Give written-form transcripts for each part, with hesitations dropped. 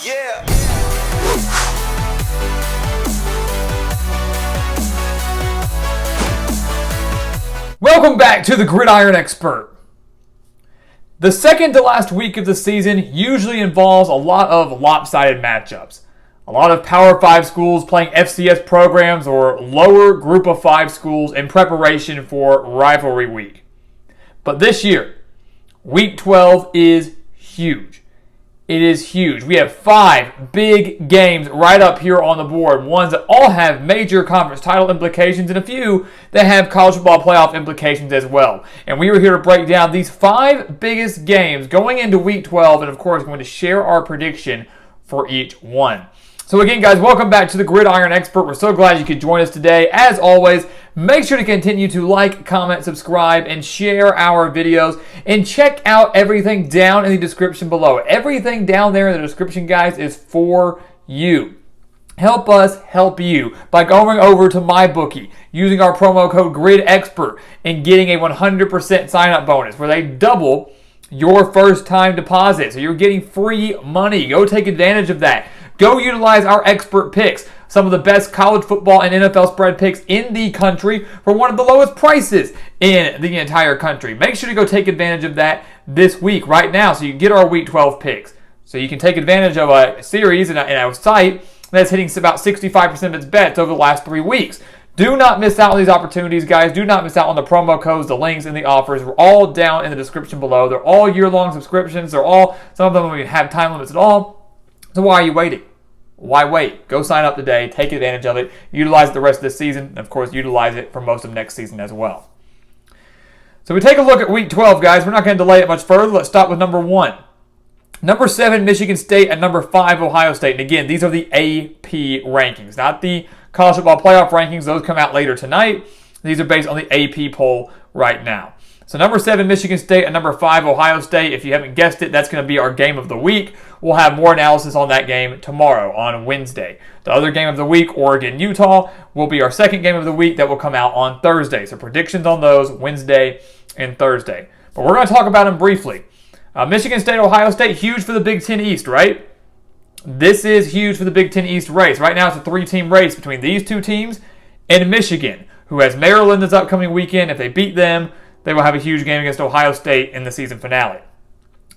Yeah. Welcome back to the Gridiron Expert. The second to last week of the season usually involves a lot of lopsided matchups. A lot of Power 5 schools playing FCS programs or lower Group of 5 schools in preparation for rivalry week. But this year, Week 12 is huge. It is huge. We have 5 big games right up here on the board. Ones that all have major conference title implications and a few that have college football playoff implications as well. And we are here to break down these 5 biggest games going into Week 12 and, of course, going to share our prediction for each one. So again, guys, welcome back to the Gridiron Expert. We're so glad you could join us today. As always, make sure to continue to like, comment, subscribe, and share our videos. And check out everything down in the description below. Everything down there in the description, guys, is for you. Help us help you by going over to MyBookie, using our promo code GridExpert, and getting a 100% sign-up bonus where they double your first-time deposit. So you're getting free money. Go take advantage of that. Go utilize our expert picks, some of the best college football and NFL spread picks in the country for one of the lowest prices in the entire country. Make sure to go take advantage of that this week, right now, so you can get our Week 12 picks. So you can take advantage of a series and a site that's hitting about 65% of its bets over the last 3 weeks. Do not miss out on these opportunities, guys. Do not miss out on the promo codes, the links, and the offers. We're all down in the description below. They're all year-long subscriptions. Some of them don't even have time limits at all. So why are you waiting? Why wait? Go sign up today. Take advantage of it. Utilize it the rest of the season. And, of course, utilize it for most of next season as well. So we take a look at Week 12, guys. We're not going to delay it much further. Let's start with number 1. Number 7, Michigan State, and number 5, Ohio State. And, again, these are the AP rankings, not the college football playoff rankings. Those come out later tonight. These are based on the AP poll right now. So number 7, Michigan State, and number 5, Ohio State. If you haven't guessed it, that's going to be our game of the week. We'll have more analysis on that game tomorrow on Wednesday. The other game of the week, Oregon-Utah, will be our second game of the week that will come out on Thursday. So predictions on those Wednesday and Thursday. But we're going to talk about them briefly. Michigan State, Ohio State, huge for the Big Ten East, right? This is huge for the Big Ten East race. Right now it's a 3-team race between these 2 teams and Michigan, who has Maryland this upcoming weekend. If they beat them, they will have a huge game against Ohio State in the season finale.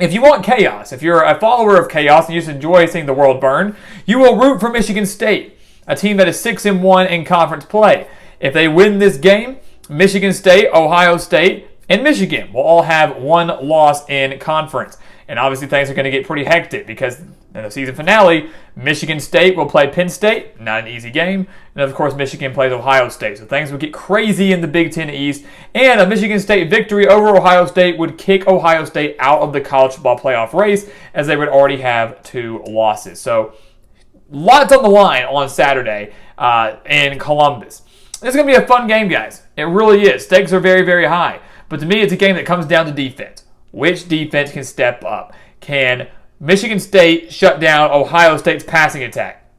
If you want chaos, if you're a follower of chaos and you just enjoy seeing the world burn, you will root for Michigan State, a team that is 6-1 in conference play. If they win this game, Michigan State, Ohio State, and Michigan will all have 1 loss in conference. And obviously things are going to get pretty hectic because in the season finale, Michigan State will play Penn State, not an easy game. And of course, Michigan plays Ohio State. So things will get crazy in the Big Ten East. And a Michigan State victory over Ohio State would kick Ohio State out of the college football playoff race, as they would already have 2 losses. So lots on the line on Saturday in Columbus. This is going to be a fun game, guys. It really is. Stakes are very, very high. But to me, it's a game that comes down to defense. Which defense can step up? Can Michigan State shut down Ohio State's passing attack?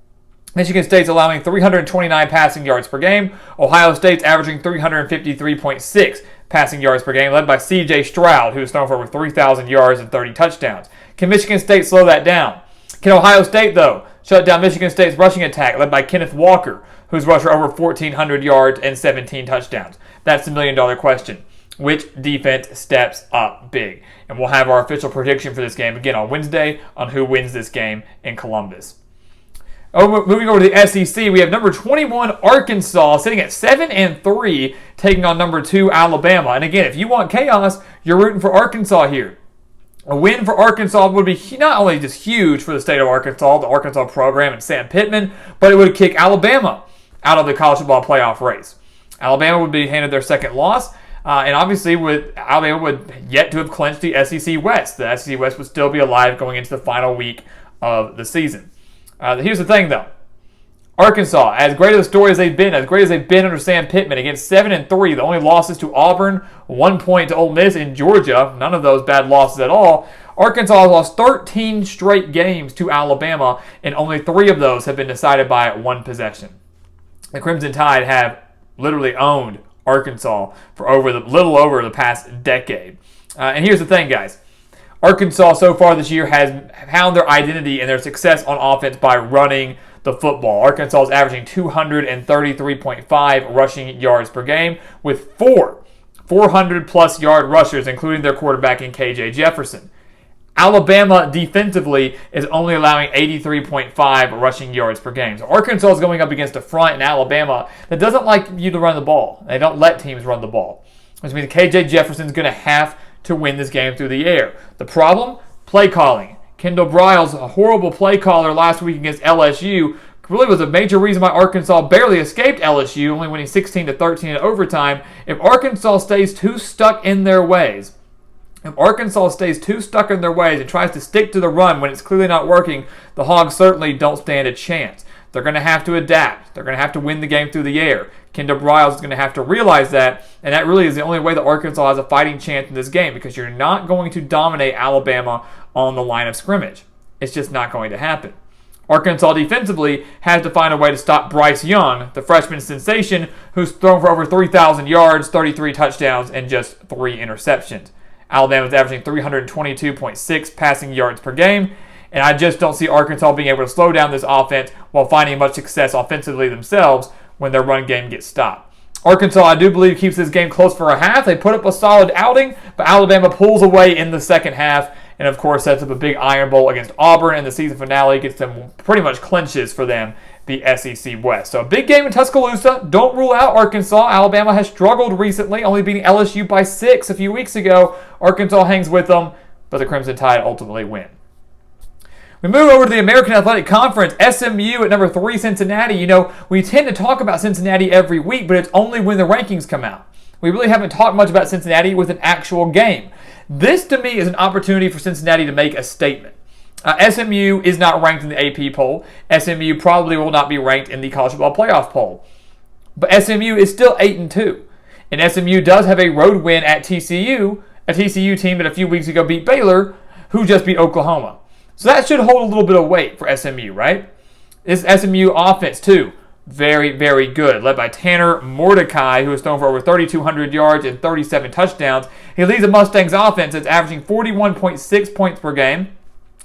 Michigan State's allowing 329 passing yards per game. Ohio State's averaging 353.6 passing yards per game, led by C.J. Stroud, who has thrown for over 3,000 yards and 30 touchdowns. Can Michigan State slow that down? Can Ohio State, though, shut down Michigan State's rushing attack, led by Kenneth Walker, who's rushed for over 1,400 yards and 17 touchdowns? That's the million-dollar question. Which defense steps up big? And we'll have our official prediction for this game again on Wednesday on who wins this game in Columbus. Moving over to the SEC, we have number 21 Arkansas sitting at 7-3, taking on number 2 Alabama. And again, if you want chaos, you're rooting for Arkansas here. A win for Arkansas would be not only just huge for the state of Arkansas, the Arkansas program, and Sam Pittman, but it would kick Alabama out of the college football playoff race. Alabama would be handed their second loss. And obviously, Alabama would yet to have clinched the SEC West. The SEC West would still be alive going into the final week of the season. Here's the thing, though. Arkansas, as great of a story as they've been, under Sam Pittman, against 7-3, the only losses to Auburn, 1 point to Ole Miss in Georgia, none of those bad losses at all. Arkansas has lost 13 straight games to Alabama, and only 3 of those have been decided by 1 possession. The Crimson Tide have literally owned Arkansas for little over the past decade. And here's the thing, guys. Arkansas so far this year has found their identity and their success on offense by running the football. Arkansas is averaging 233.5 rushing yards per game with 400-plus yard rushers, including their quarterback in KJ Jefferson. Alabama defensively is only allowing 83.5 rushing yards per game. So Arkansas is going up against a front in Alabama that doesn't like you to run the ball. They don't let teams run the ball, which means KJ Jefferson is going to have to win this game through the air. The problem? Play calling. Kendall Briles, a horrible play caller last week against LSU, really was a major reason why Arkansas barely escaped LSU, only winning 16-13 in overtime. If Arkansas stays too stuck in their ways, and tries to stick to the run when it's clearly not working, the Hogs certainly don't stand a chance. They're going to have to adapt. They're going to have to win the game through the air. Kendall Briles is going to have to realize that, and that really is the only way that Arkansas has a fighting chance in this game, because you're not going to dominate Alabama on the line of scrimmage. It's just not going to happen. Arkansas defensively has to find a way to stop Bryce Young, the freshman sensation, who's thrown for over 3,000 yards, 33 touchdowns, and just 3 interceptions. Alabama's averaging 322.6 passing yards per game, and I just don't see Arkansas being able to slow down this offense while finding much success offensively themselves when their run game gets stopped. Arkansas, I do believe, keeps this game close for a half. They put up a solid outing, but Alabama pulls away in the second half and, of course, sets up a big Iron Bowl against Auburn in the season finale, gets them pretty much clinches for them the SEC West. So a big game in Tuscaloosa. Don't rule out Arkansas. Alabama has struggled recently, only beating LSU by 6 a few weeks ago. Arkansas hangs with them, but the Crimson Tide ultimately win. We move over to the American Athletic Conference. SMU at number 3, Cincinnati. You know, we tend to talk about Cincinnati every week, but it's only when the rankings come out. We really haven't talked much about Cincinnati with an actual game. This, to me, is an opportunity for Cincinnati to make a statement. SMU is not ranked in the AP poll. SMU probably will not be ranked in the College Football Playoff poll. But SMU is still 8-2. And SMU does have a road win at TCU, a TCU team that a few weeks ago beat Baylor, who just beat Oklahoma. So that should hold a little bit of weight for SMU, right? This SMU offense, too, very, very good, led by Tanner Mordecai, who has thrown for over 3,200 yards and 37 touchdowns. He leads the Mustangs offense that's averaging 41.6 points per game,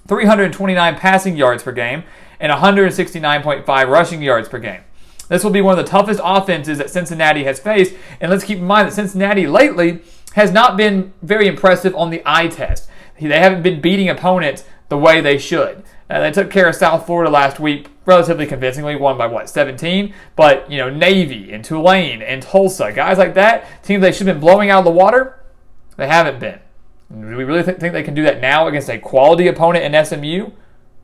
329 passing yards per game, and 169.5 rushing yards per game. This will be one of the toughest offenses that Cincinnati has faced, and let's keep in mind that Cincinnati lately has not been very impressive on the eye test. They haven't been beating opponents the way they should. They took care of South Florida last week relatively convincingly, won by 17? But, Navy and Tulane and Tulsa, guys like that, teams they should have been blowing out of the water, they haven't been. Do we really think they can do that now against a quality opponent in SMU?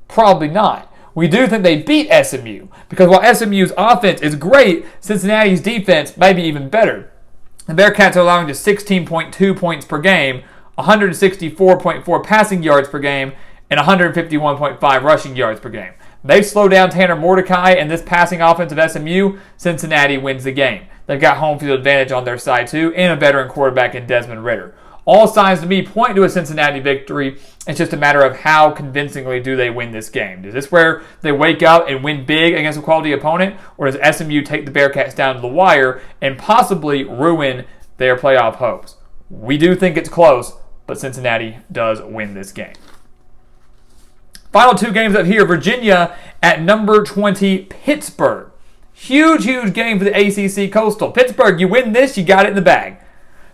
Probably not. We do think they beat SMU, because while SMU's offense is great, Cincinnati's defense may be even better. The Bearcats are allowing just 16.2 points per game, 164.4 passing yards per game, and 151.5 rushing yards per game. They slow down Tanner Mordecai and this passing offense of SMU. Cincinnati wins the game. They've got home field advantage on their side too, and a veteran quarterback in Desmond Ridder. All signs to me point to a Cincinnati victory. It's just a matter of how convincingly do they win this game. Is this where they wake up and win big against a quality opponent, or does SMU take the Bearcats down to the wire and possibly ruin their playoff hopes? We do think it's close, but Cincinnati does win this game. Final 2 games up here. Virginia at number 20, Pittsburgh. Huge game for the ACC Coastal. Pittsburgh, you win this, you got it in the bag.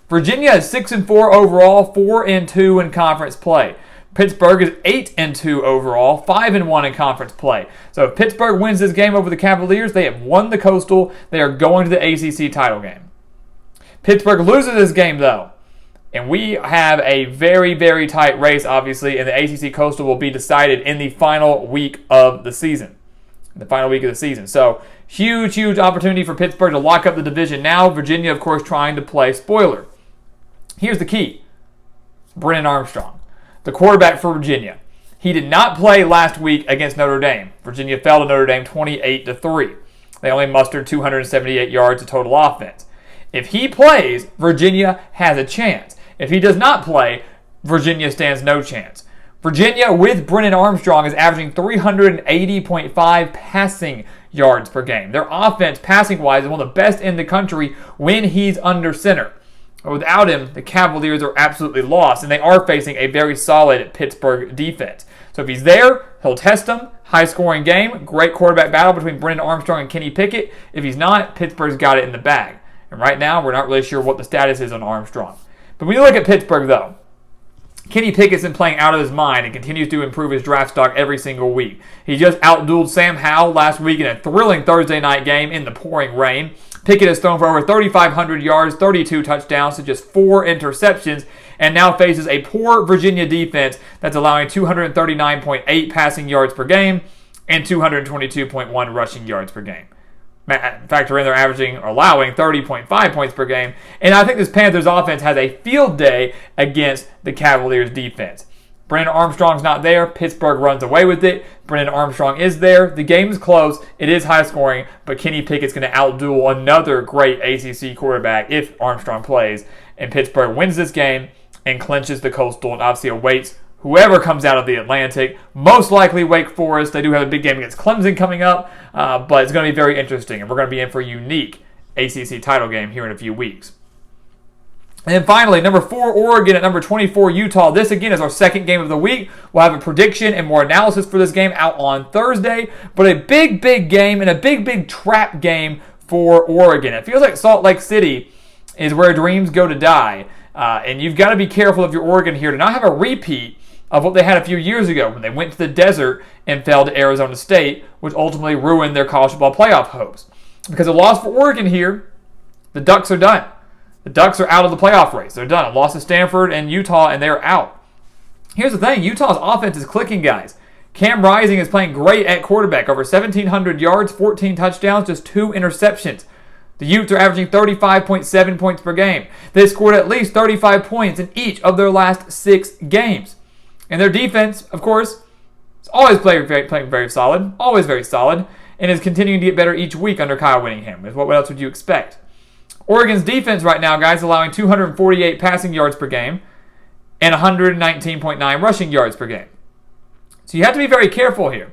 Virginia is 6-4 overall, 4-2 in conference play. Pittsburgh is 8-2 overall, 5-1 in conference play. So if Pittsburgh wins this game over the Cavaliers, they have won the Coastal. They are going to the ACC title game. Pittsburgh loses this game, though, and we have a very, very tight race, obviously, and the ACC Coastal will be decided in the final week of the season. So, huge opportunity for Pittsburgh to lock up the division now. Virginia, of course, trying to play spoiler. Here's the key. Brennan Armstrong, the quarterback for Virginia. He did not play last week against Notre Dame. Virginia fell to Notre Dame 28-3. They only mustered 278 yards of total offense. If he plays, Virginia has a chance. If he does not play, Virginia stands no chance. Virginia, with Brennan Armstrong, is averaging 380.5 passing yards per game. Their offense, passing-wise, is one of the best in the country when he's under center. But without him, the Cavaliers are absolutely lost, and they are facing a very solid Pittsburgh defense. So if he's there, he'll test them. High-scoring game. Great quarterback battle between Brennan Armstrong and Kenny Pickett. If he's not, Pittsburgh's got it in the bag. And right now, we're not really sure what the status is on Armstrong. But when you look at Pittsburgh, though, Kenny Pickett's been playing out of his mind and continues to improve his draft stock every single week. He just outdueled Sam Howell last week in a thrilling Thursday night game in the pouring rain. Pickett has thrown for over 3,500 yards, 32 touchdowns to just 4 interceptions, and now faces a poor Virginia defense that's allowing 239.8 passing yards per game and 222.1 rushing yards per game. Factor in they're averaging or allowing 30.5 points per game. And I think this Panthers offense has a field day against the Cavaliers defense. Brennan Armstrong's not there. Pittsburgh runs away with it. Brennan Armstrong is there. The game is close. It is high scoring, but Kenny Pickett's going to outduel another great ACC quarterback if Armstrong plays. And Pittsburgh wins this game and clinches the Coastal and obviously awaits whoever comes out of the Atlantic, most likely Wake Forest. They do have a big game against Clemson coming up, but it's going to be very interesting, and we're going to be in for a unique ACC title game here in a few weeks. And then finally, number 4, Oregon at number 24, Utah. This, again, is our second game of the week. We'll have a prediction and more analysis for this game out on Thursday, but a big, big game and a big, big trap game for Oregon. It feels like Salt Lake City is where dreams go to die, and you've got to be careful if you're Oregon here to not have a repeat of what they had a few years ago when they went to the desert and fell to Arizona State, which ultimately ruined their college football playoff hopes. Because a loss for Oregon here, the Ducks are done. The Ducks are out of the playoff race. They're done. A loss to Stanford and Utah, and they're out. Here's the thing. Utah's offense is clicking, guys. Cam Rising is playing great at quarterback. Over 1,700 yards, 14 touchdowns, just 2 interceptions. The Utes are averaging 35.7 points per game. They scored at least 35 points in each of their last 6 games. And their defense, of course, is always playing very solid, always very solid, and is continuing to get better each week under Kyle Whittingham. What else would you expect? Oregon's defense right now, guys, allowing 248 passing yards per game and 119.9 rushing yards per game. So you have to be very careful here.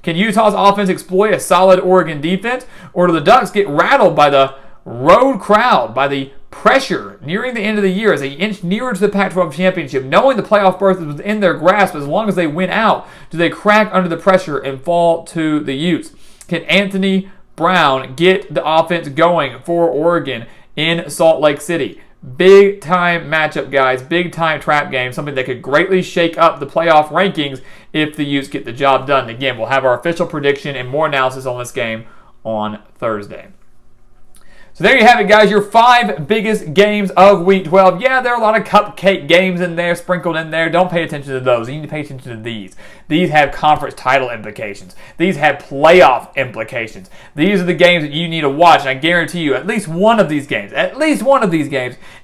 Can Utah's offense exploit a solid Oregon defense, or do the Ducks get rattled by the road crowd, by the pressure nearing the end of the year as they inch nearer to the Pac-12 championship, knowing the playoff berth is within their grasp as long as they win out? Do they crack under the pressure and fall to the Utes? Can Anthony Brown get the offense going for Oregon in Salt Lake City? Big time matchup, guys. Big time trap game. Something that could greatly shake up the playoff rankings if the Utes get the job done. Again, we'll have our official prediction and more analysis on this game on Thursday. So there you have it, guys, your 5 biggest games of Week 12. Yeah, there are a lot of cupcake games in there, sprinkled in there. Don't pay attention to those. You need to pay attention to these. These have conference title implications. These have playoff implications. These are the games that you need to watch, and I guarantee you at least one of these games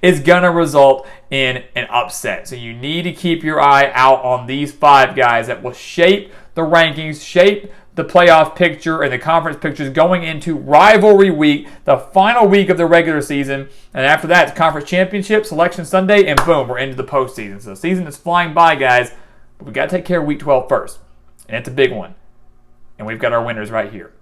is going to result in an upset. So you need to keep your eye out on these 5 guys that will shape the rankings, shape the playoff picture and the conference pictures going into rivalry week, the final week of the regular season. And after that, it's conference championship, selection Sunday, and boom, we're into the postseason. So the season is flying by, guys, but we got to take care of Week 12 first. And it's a big one. And we've got our winners right here.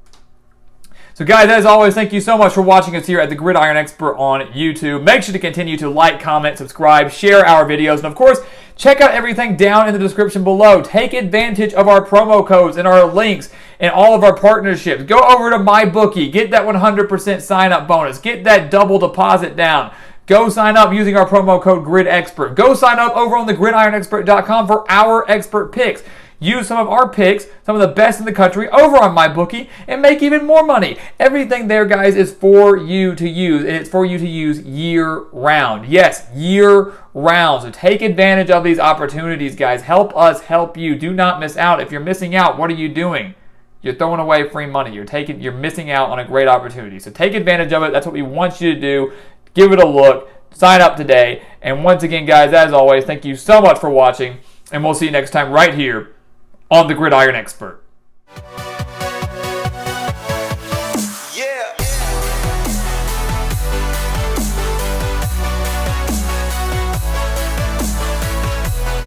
So guys, as always, thank you so much for watching us here at the Gridiron Expert on YouTube. Make sure to continue to like, comment, subscribe, share our videos, and of course, check out everything down in the description below. Take advantage of our promo codes and our links and all of our partnerships. Go over to MyBookie. Get that 100% sign-up bonus. Get that double deposit down. Go sign up using our promo code GridExpert. Go sign up over on thegridironexpert.com for our expert picks. Use some of our picks, some of the best in the country, over on MyBookie and make even more money. Everything there, guys, is for you to use, and it's for you to use year-round. Yes, year-round. So take advantage of these opportunities, guys. Help us help you. Do not miss out. If you're missing out, what are you doing? You're throwing away free money. You're missing out on a great opportunity. So take advantage of it. That's what we want you to do. Give it a look. Sign up today. And once again, guys, as always, thank you so much for watching, and we'll see you next time right here on the Gridiron Expert.